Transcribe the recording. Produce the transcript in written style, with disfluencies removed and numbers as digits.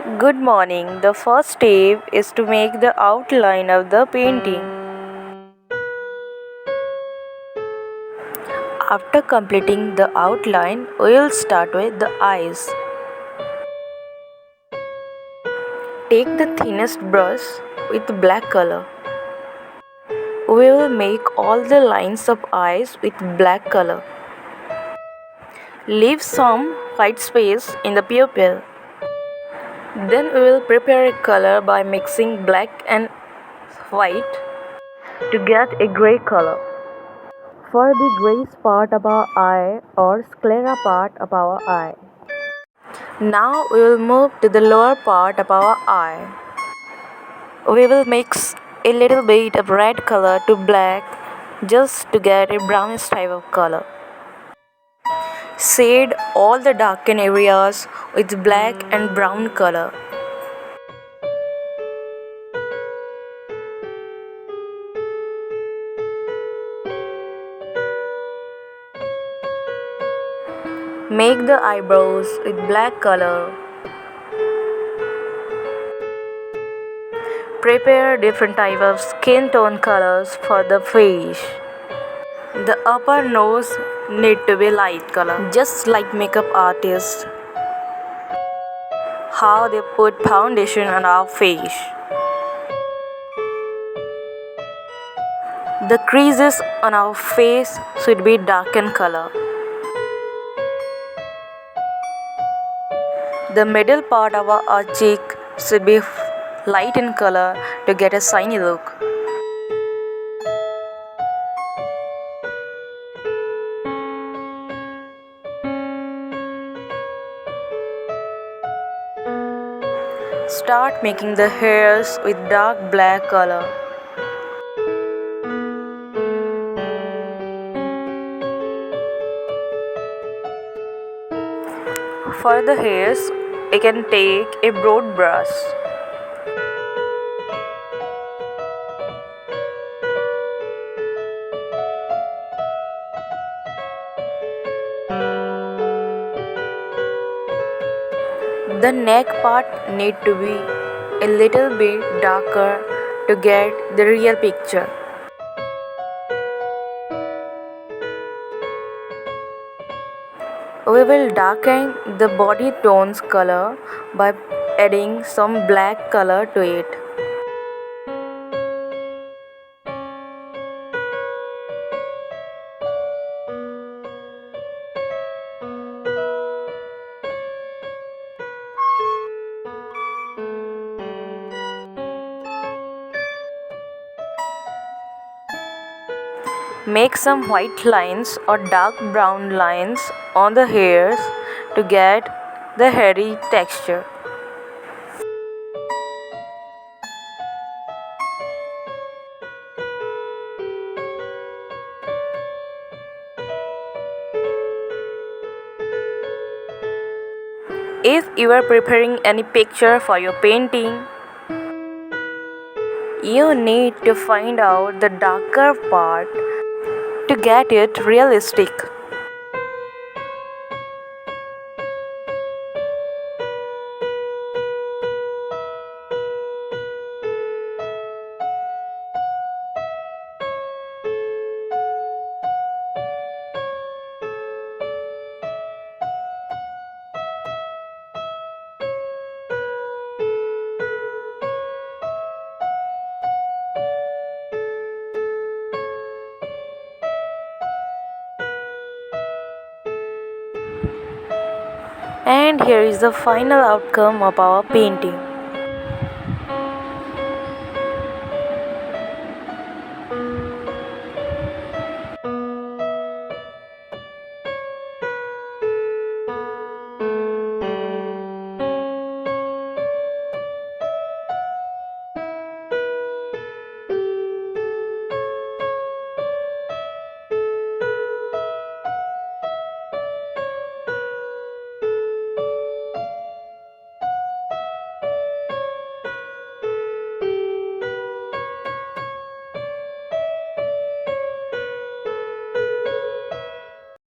Good morning. The first step is to make the outline of the painting. After completing the outline, we will start with the eyes. Take the thinnest brush with black color. We will make all the lines of eyes with black color. Leave some white space in the pupil. Then we will prepare a color by mixing black and white to get a gray color. For the grayish part of our eye or sclera part of our eye. Now we will move to the lower part of our eye. We will mix a little bit of red color to black just to get a brownish type of color. Shade all the darkened areas with black and brown color. Make the eyebrows with black color. Prepare different type of skin tone colors for the face. The upper nose need to be light color, just like makeup artists. How they put foundation on our face. The creases on our face should be dark in color. The middle part of our cheek should be light in color to get a shiny look. Start making the hairs with dark black color. For the hairs, you can take a broad brush. The neck part need to be a little bit darker to get the real picture. We will darken the body tones color by adding some black color to it. Make some white lines or dark brown lines on the hairs to get the hairy texture. If you are preparing any picture for your painting, you need to find out the darker part to get it realistic. And here is the final outcome of our painting.